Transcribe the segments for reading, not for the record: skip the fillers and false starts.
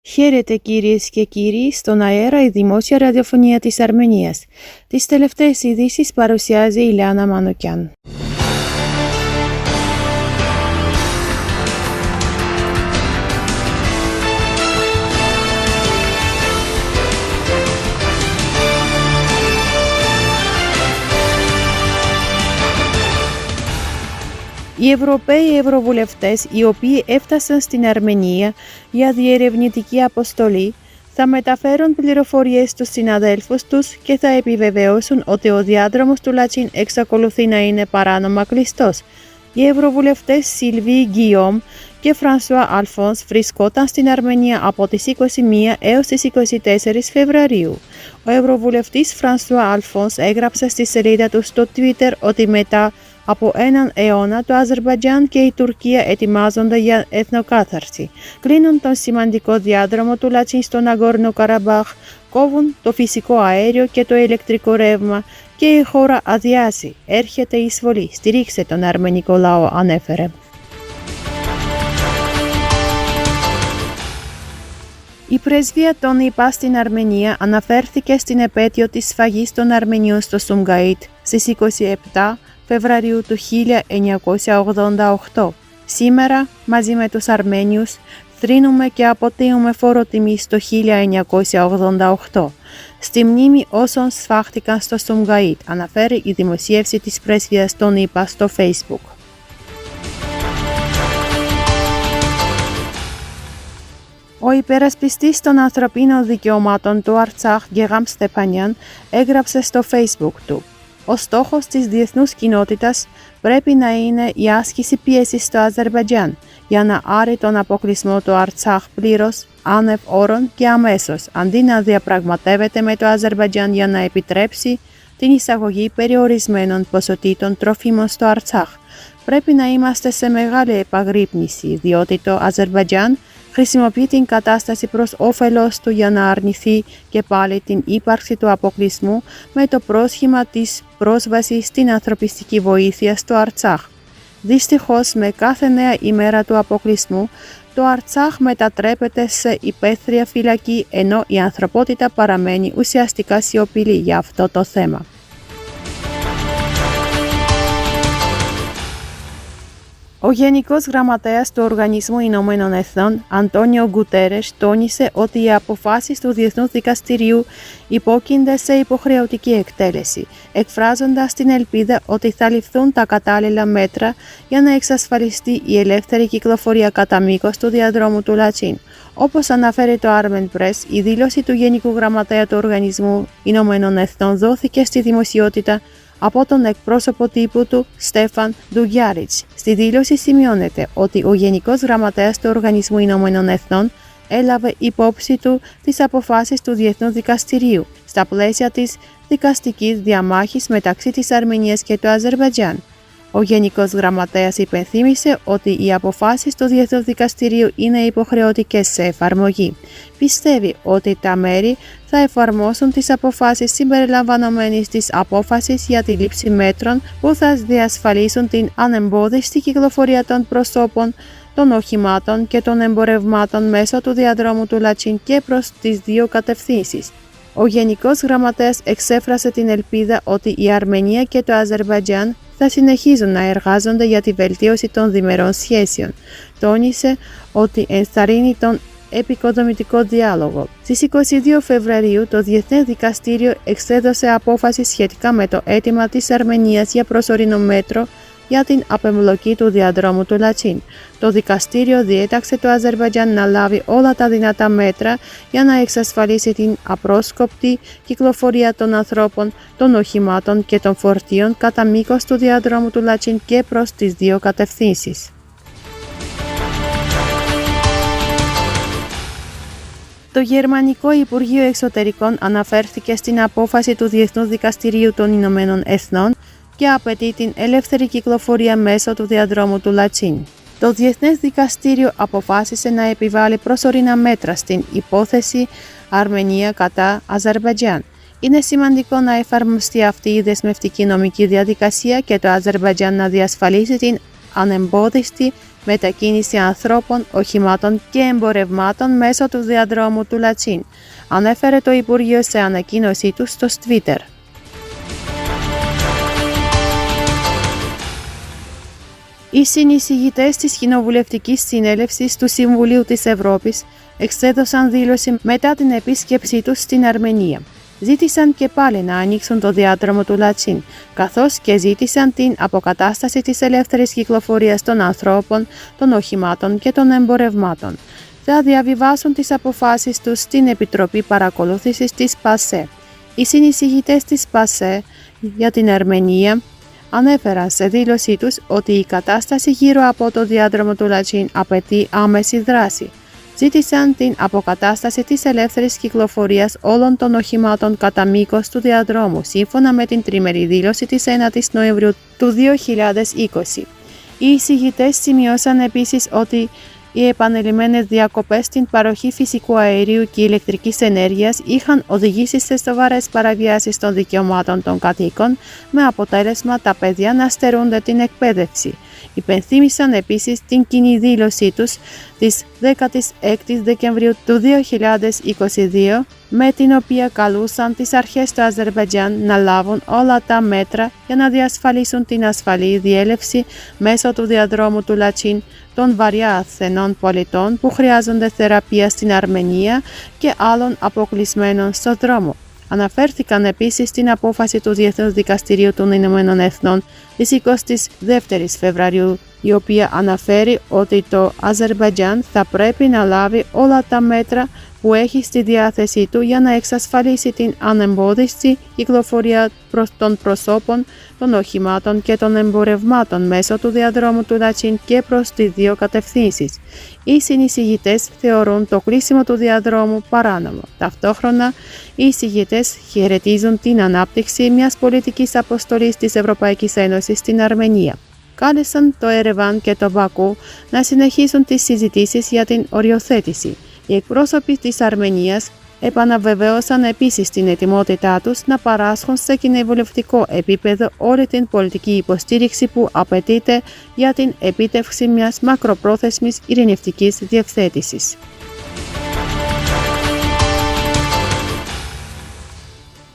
Χαίρετε κυρίες και κύριοι, στον αέρα η δημόσια ραδιοφωνία της Αρμενίας. Τις τελευταίες ειδήσεις παρουσιάζει η Λιάνα Μανουκιάν. Οι Ευρωπαίοι Ευρωβουλευτές, οι οποίοι έφτασαν στην Αρμενία για διερευνητική αποστολή, θα μεταφέρουν πληροφορίες στους συναδέλφους τους και θα επιβεβαιώσουν ότι ο διάδρομος του Λατσίν εξακολουθεί να είναι παράνομα κλειστός. Οι Ευρωβουλευτές Σίλβι Γκιόμ και Φρανσουά Αλφόνς βρισκόταν στην Αρμενία από τις 21 έως τις 24 Φεβρουαρίου. Ο Ευρωβουλευτής Φρανσουά Αλφόνς έγραψε στη σελίδα του στο Twitter ότι μετά από έναν αιώνα το Αζερμπαϊτζάν και η Τουρκία ετοιμάζονται για εθνοκάθαρση. Κλείνουν τον σημαντικό διάδρομο του Λατσίν στον Ναγκόρνο Καραμπάχ, κόβουν το φυσικό αέριο και το ηλεκτρικό ρεύμα και η χώρα αδειάζει. Έρχεται η εισβολή. Στηρίξτε τον αρμενικό λαό, ανέφερε. Η πρεσβεία των ΗΠΑ στην Αρμενία αναφέρθηκε στην επέτειο της σφαγής των Αρμενίων στο Σουμγκαΐτ στις 27 Φεβρουαρίου του 1988. Σήμερα, μαζί με τους Αρμένιους, θρήνουμε και αποτείουμε φόρο τιμής το 1988. Στη μνήμη όσων σφάχτηκαν στο Σουμγκαΐτ, αναφέρει η δημοσίευση της πρεσβείας των ΗΠΑ στο Facebook. Ο υπερασπιστής των ανθρωπίνων δικαιωμάτων του Αρτσάχ, Στεπανιάν, έγραψε στο Facebook του: «Ο στόχος της διεθνούς κοινότητας πρέπει να είναι η άσκηση πίεσης στο Αζερμπαϊτζάν για να άρει τον αποκλεισμό του Αρτσάχ πλήρως, άνευ όρων και αμέσως, αντί να διαπραγματεύεται με το Αζερμπαϊτζάν για να επιτρέψει την εισαγωγή περιορισμένων ποσοτήτων τροφίμων στο Αρτσάχ. Πρέπει να είμαστε σε μεγάλη επαγρύπνηση, διότι το Αζερμπαϊτζάν χρησιμοποιεί την κατάσταση προς όφελος του για να αρνηθεί και πάλι την ύπαρξη του αποκλεισμού με το πρόσχημα της πρόσβασης στην ανθρωπιστική βοήθεια στο Αρτσάχ. Δυστυχώς, με κάθε νέα ημέρα του αποκλεισμού, το Αρτσάχ μετατρέπεται σε υπαίθρια φυλακή, ενώ η ανθρωπότητα παραμένει ουσιαστικά σιωπηλή για αυτό το θέμα». Ο Γενικός Γραμματέας του Οργανισμού Ηνωμένων Εθνών, Αντώνιο Γκουτέρες, τόνισε ότι οι αποφάσεις του Διεθνούς Δικαστηρίου υπόκεινται σε υποχρεωτική εκτέλεση, εκφράζοντας την ελπίδα ότι θα ληφθούν τα κατάλληλα μέτρα για να εξασφαλιστεί η ελεύθερη κυκλοφορία κατά μήκος του διαδρόμου του Λατσίν. Όπως αναφέρει το Armen Press, η δήλωση του Γενικού Γραμματέα του Οργανισμού Ηνωμένων Εθνών δόθηκε στη δημοσιότητα από τον εκπρόσωπο τύπου του Στέφαν Ντουγιάριτς. Στη δήλωση σημειώνεται ότι ο Γενικός Γραμματέας του Οργανισμού Ηνωμένων Εθνών έλαβε υπόψη του τις αποφάσεις του Διεθνούς Δικαστηρίου στα πλαίσια της δικαστικής διαμάχης μεταξύ της Αρμενίας και του Αζερμπαϊτζάν. Ο Γενικός Γραμματέας υπενθύμησε ότι οι αποφάσεις του Διεθνούς Δικαστηρίου είναι υποχρεωτικές σε εφαρμογή. Πιστεύει ότι τα μέρη θα εφαρμόσουν τις αποφάσεις συμπεριλαμβανομένης της απόφασης για τη λήψη μέτρων που θα διασφαλίσουν την ανεμπόδιστη κυκλοφορία των προσώπων, των οχημάτων και των εμπορευμάτων μέσω του διαδρόμου του Λατσίν και προς τις δύο κατευθύνσεις. Ο Γενικός Γραμματέας εξέφρασε την ελπίδα ότι η Αρμενία και το Αζερμπαϊτζάν θα συνεχίζουν να εργάζονται για τη βελτίωση των διμερών σχέσεων. Τόνισε ότι ενθαρρύνει τον επικοδομητικό διάλογο. Στις 22 Φεβρουαρίου το Διεθνές Δικαστήριο εξέδωσε απόφαση σχετικά με το αίτημα της Αρμενίας για προσωρινό μέτρο για την απεμπλοκή του διαδρόμου του Λατσίν. Το δικαστήριο διέταξε το Αζερμπαϊτζάν να λάβει όλα τα δυνατά μέτρα για να εξασφαλίσει την απρόσκοπτη κυκλοφορία των ανθρώπων, των οχημάτων και των φορτίων κατά μήκος του διαδρόμου του Λατσίν και προς τις δύο κατευθύνσεις. Το Γερμανικό Υπουργείο Εξωτερικών αναφέρθηκε στην απόφαση του Διεθνούς Δικαστηρίου των Ηνωμένων Εθνών και απαιτεί την ελεύθερη κυκλοφορία μέσω του διαδρόμου του Λατσίν. Το Διεθνές Δικαστήριο αποφάσισε να επιβάλλει προσωρινά μέτρα στην υπόθεση Αρμενία κατά Αζερμπαϊτζάν. Είναι σημαντικό να εφαρμοστεί αυτή η δεσμευτική νομική διαδικασία και το Αζερμπαϊτζάν να διασφαλίσει την ανεμπόδιστη μετακίνηση ανθρώπων, οχημάτων και εμπορευμάτων μέσω του διαδρόμου του Λατσίν, ανέφερε το Υπουργείο σε ανακοίνωσή του στο Twitter. Οι συνεισηγητές της Κοινοβουλευτικής Συνέλευσης του Συμβουλίου της Ευρώπης εξέδωσαν δήλωση μετά την επίσκεψή τους στην Αρμενία. Ζήτησαν και πάλι να ανοίξουν το διάδρομο του Λατσίν, καθώς και ζήτησαν την αποκατάσταση της ελεύθερης κυκλοφορίας των ανθρώπων, των οχημάτων και των εμπορευμάτων. Θα διαβιβάσουν τις αποφάσεις τους στην Επιτροπή Παρακολούθησης της ΠΑΣΕ. Οι συνεισηγητές της ΠΑΣΕ για την Αρμενία ανέφεραν σε δήλωσή τους ότι η κατάσταση γύρω από το διάδρομο του Λατσίν απαιτεί άμεση δράση. Ζήτησαν την αποκατάσταση της ελεύθερης κυκλοφορίας όλων των οχημάτων κατά μήκος του διαδρόμου, σύμφωνα με την τριμερή δήλωση της 9ης Νοεμβρίου του 2020. Οι εισηγητές σημειώσαν επίσης ότι οι επανειλημμένες διακοπές στην παροχή φυσικού αερίου και ηλεκτρικής ενέργειας είχαν οδηγήσει σε σοβαρές παραβιάσεις των δικαιωμάτων των κατοίκων, με αποτέλεσμα τα παιδιά να στερούνται την εκπαίδευση. Υπενθύμησαν επίσης την κοινή δήλωσή τους της 16ης Δεκεμβρίου του 2022, με την οποία καλούσαν τις αρχές του Αζερμπαϊτζάν να λάβουν όλα τα μέτρα για να διασφαλίσουν την ασφαλή διέλευση μέσω του διαδρόμου του Λατσίν των βαριά ασθενών πολιτών που χρειάζονται θεραπεία στην Αρμενία και άλλων αποκλεισμένων στον δρόμο. Αναφέρθηκαν επίσης στην απόφαση του Διεθνούς Δικαστηρίου των Ηνωμένων Εθνών της 22ης Φεβρουαρίου, η οποία αναφέρει ότι το Αζερμπαϊτζάν θα πρέπει να λάβει όλα τα μέτρα που έχει στη διάθεσή του για να εξασφαλίσει την ανεμπόδιστη κυκλοφορία των προσώπων, των οχημάτων και των εμπορευμάτων μέσω του διαδρόμου του Λατσίν και προς τις δύο κατευθύνσεις. Οι συνεισηγητές θεωρούν το κλείσιμο του διαδρόμου παράνομο. Ταυτόχρονα, οι εισηγητές χαιρετίζουν την ανάπτυξη μιας πολιτικής αποστολής της Ευρωπαϊκής Ένωσης στην Αρμενία. Κάλεσαν το Ερεβάν και το Μπακού να συνεχίσουν τις συζητήσεις για την οριοθέτηση. Οι εκπρόσωποι της Αρμενίας επαναβεβαίωσαν επίσης την ετοιμότητά τους να παράσχουν σε κοινοβουλευτικό επίπεδο όλη την πολιτική υποστήριξη που απαιτείται για την επίτευξη μιας μακροπρόθεσμης ειρηνευτικής διευθέτησης.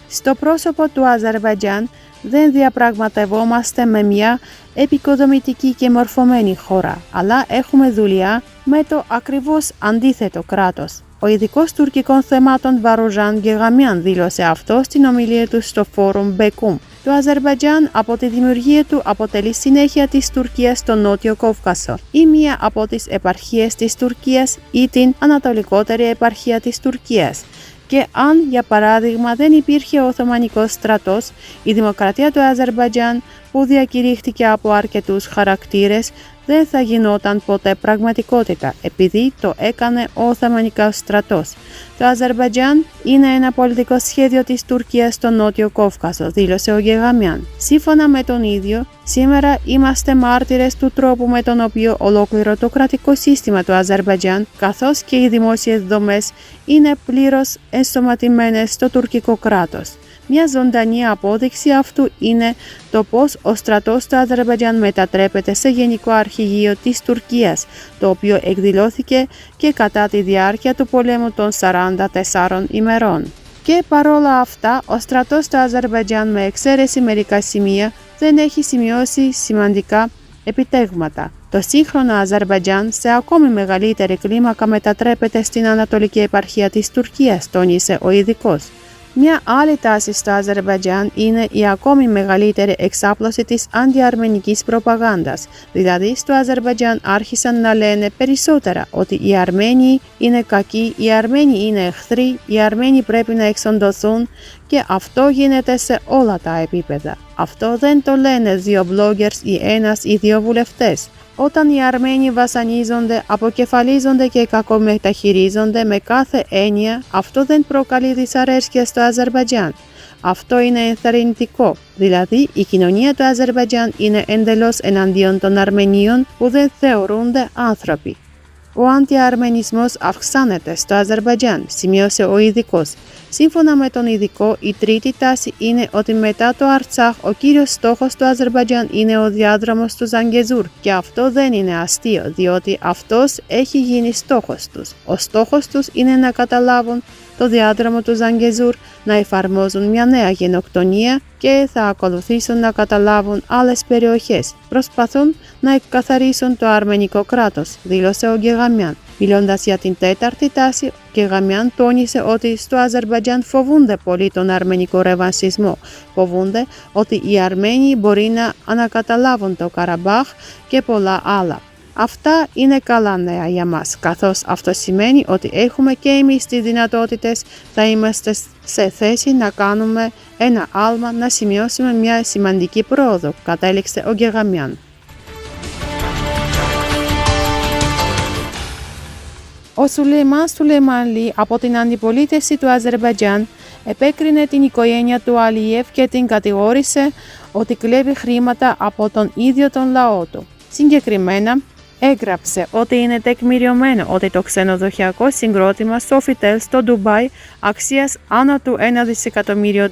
Στο πρόσωπο του Αζερμπαϊτζάν δεν διαπραγματευόμαστε με μια επικοδομητική και μορφωμένη χώρα, αλλά έχουμε δουλειά με το ακριβώς αντίθετο κράτος. Ο ειδικός τουρκικών θεμάτων Βαρουζάν Γεγαμιάν δήλωσε αυτό στην ομιλία του στο φόρουμ Μπεκούμ. Το Αζερμπαϊτζάν από τη δημιουργία του αποτελεί συνέχεια της Τουρκίας στο Νότιο Κόβκασο ή μία από τις επαρχίες της Τουρκίας ή την ανατολικότερη επαρχία της Τουρκίας. Και αν, για παράδειγμα, δεν υπήρχε ο Οθωμανικός στρατός, η δημοκρατία του Αζερμπαϊτζάν, που διακηρύχθηκε από αρκετούς χαρακτήρες, δεν θα γινόταν ποτέ πραγματικότητα, επειδή το έκανε ο Οθωμανικός στρατός. Το Αζερμπαϊτζάν είναι ένα πολιτικό σχέδιο της Τουρκίας στο Νότιο Κόβκασο, δήλωσε ο Γεγαμιάν. Σύμφωνα με τον ίδιο, σήμερα είμαστε μάρτυρες του τρόπου με τον οποίο ολόκληρο το κρατικό σύστημα του Αζερμπαϊτζάν, καθώς και οι δημόσιες δομές, είναι πλήρως ενσωματωμένες στο τουρκικό κράτος. Μια ζωντανή απόδειξη αυτού είναι το πώς ο στρατός του Αζερμπαϊτζάν μετατρέπεται σε γενικό αρχηγείο της Τουρκίας, το οποίο εκδηλώθηκε και κατά τη διάρκεια του πολέμου των 44 ημερών. Και παρόλα αυτά, ο στρατός του Αζερμπαϊτζάν, με εξαίρεση μερικά σημεία, δεν έχει σημειώσει σημαντικά επιτεύγματα. Το σύγχρονο Αζερμπαϊτζάν σε ακόμη μεγαλύτερη κλίμακα μετατρέπεται στην ανατολική επαρχία της Τουρκίας, τόνισε ο ειδικός. Μια άλλη τάση στο Αζερμπαϊτζάν είναι η ακόμη μεγαλύτερη εξάπλωση της αντιαρμενικής προπαγάνδας. Δηλαδή, στο Αζερμπαϊτζάν άρχισαν να λένε περισσότερα ότι οι Αρμένοι είναι κακοί, οι Αρμένοι είναι εχθροί, οι Αρμένοι πρέπει να εξοντωθούν, και αυτό γίνεται σε όλα τα επίπεδα. Αυτό δεν το λένε δύο bloggers ή ένας ή δύο βουλευτές. Όταν οι Αρμένοι βασανίζονται, αποκεφαλίζονται και κακομεταχειρίζονται με κάθε έννοια, αυτό δεν προκαλεί δυσαρέσκεια στο Αζερμπαϊτζάν. Αυτό είναι ενθαρρυντικό. Δηλαδή, η κοινωνία του Αζερμπαϊτζάν είναι εντελώς εναντίον των Αρμενίων που δεν θεωρούνται άνθρωποι. Ο αντιαρμενισμός αυξάνεται στο Αζερμπαϊτζάν, σημείωσε ο ειδικός. Σύμφωνα με τον ειδικό, η τρίτη τάση είναι ότι μετά το Αρτσάχ ο κύριος στόχος του Αζερμπαϊτζάν είναι ο διάδρομος του Ζανγκεζούρ και αυτό δεν είναι αστείο, διότι αυτός έχει γίνει στόχος τους. Ο στόχος τους είναι να καταλάβουν το διάδρομο του Ζανγκεζούρ, να εφαρμόζουν μια νέα γενοκτονία και θα ακολουθήσουν να καταλάβουν άλλες περιοχές. Προσπαθούν να εκκαθαρίσουν το αρμενικό κράτος, δήλωσε ο Γκεγαμιάν. Μιλώντας για την τέταρτη τάση, ο Γκεγαμιάν τόνισε ότι στο Αζερμπαϊτζάν φοβούνται πολύ τον αρμενικό ρεβανσισμό. Φοβούνται ότι οι Αρμένοι μπορεί να ανακαταλάβουν το Καραμπάχ και πολλά άλλα. Αυτά είναι καλά νέα για μας, καθώς αυτό σημαίνει ότι έχουμε και εμείς τις δυνατότητες, θα είμαστε σε θέση να κάνουμε ένα άλμα, να σημειώσουμε μια σημαντική πρόοδο, κατέληξε ο Γκεγαμιάν. Ο Σουλεϊμάν Σουλεϊμανλή από την αντιπολίτευση του Αζερμπαϊτζάν επέκρινε την οικογένεια του Αλιεύ και την κατηγόρησε ότι κλέβει χρήματα από τον ίδιο τον λαό του. Συγκεκριμένα, έγραψε ότι είναι τεκμηριωμένο ότι το ξενοδοχειακό συγκρότημα Sofitel στο Ντουμπάι αξίας άνω του $1 δισεκατομμύριο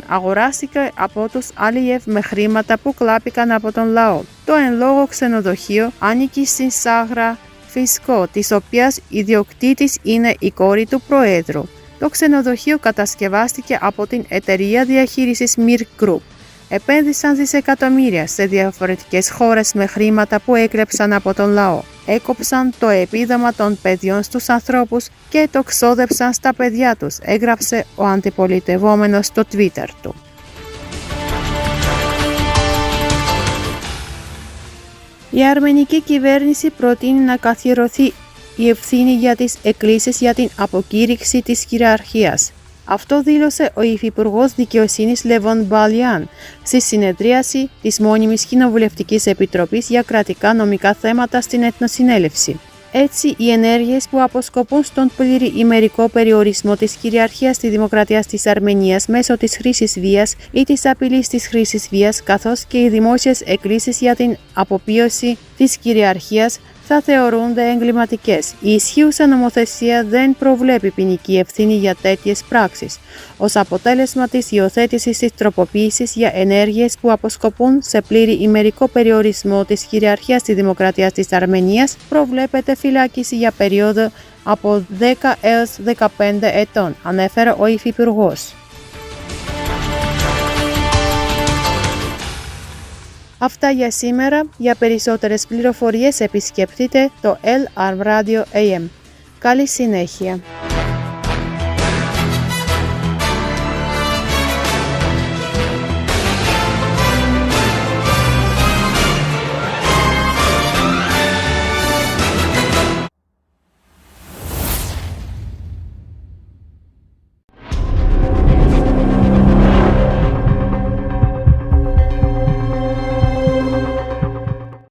αγοράστηκε από τους Αλιεύ με χρήματα που κλάπηκαν από τον λαό. Το εν λόγω ξενοδοχείο ανήκει στην Σάγρα Φισκό, της οποίας ιδιοκτήτης είναι η κόρη του Προέδρου. Το ξενοδοχείο κατασκευάστηκε από την εταιρεία διαχείρισης Mir Group. Επένδυσαν δισεκατομμύρια σε διαφορετικές χώρες με χρήματα που έκλεψαν από τον λαό. Έκοψαν το επίδομα των παιδιών στους ανθρώπους και το ξόδεψαν στα παιδιά τους, έγραψε ο αντιπολιτευόμενος στο Twitter του. Η αρμενική κυβέρνηση προτείνει να καθιερωθεί η ευθύνη για τις εκκλήσεις για την αποκήρυξη της κυριαρχίας. Αυτό δήλωσε ο Υφυπουργός Δικαιοσύνης Λεβόν Μπαλιάν στη συνεδρίαση της Μόνιμης Κοινοβουλευτικής Επιτροπής για κρατικά νομικά θέματα στην Εθνοσυνέλευση. Έτσι, οι ενέργειες που αποσκοπούν στον πλήρη ημερικό περιορισμό της κυριαρχίας της Δημοκρατίας της Αρμενίας μέσω της χρήσης βίας ή της απειλής της χρήσης βίας, καθώς και οι δημόσιες εκκλήσεις για την αποπείωση της κυριαρχίας θα θεωρούνται εγκληματικές. Η ισχύουσα νομοθεσία δεν προβλέπει ποινική ευθύνη για τέτοιες πράξεις. Ως αποτέλεσμα της υιοθέτησης της τροποποίησης για ενέργειες που αποσκοπούν σε πλήρη ημερικό περιορισμό της κυριαρχίας της Δημοκρατίας της Αρμενίας, προβλέπεται φυλάκιση για περίοδο από 10 έως 15 ετών, ανέφερε ο Υφυπουργός. Αυτά για σήμερα. Για περισσότερες πληροφορίες επισκεφτείτε το el.armradio.am. Καλή συνέχεια.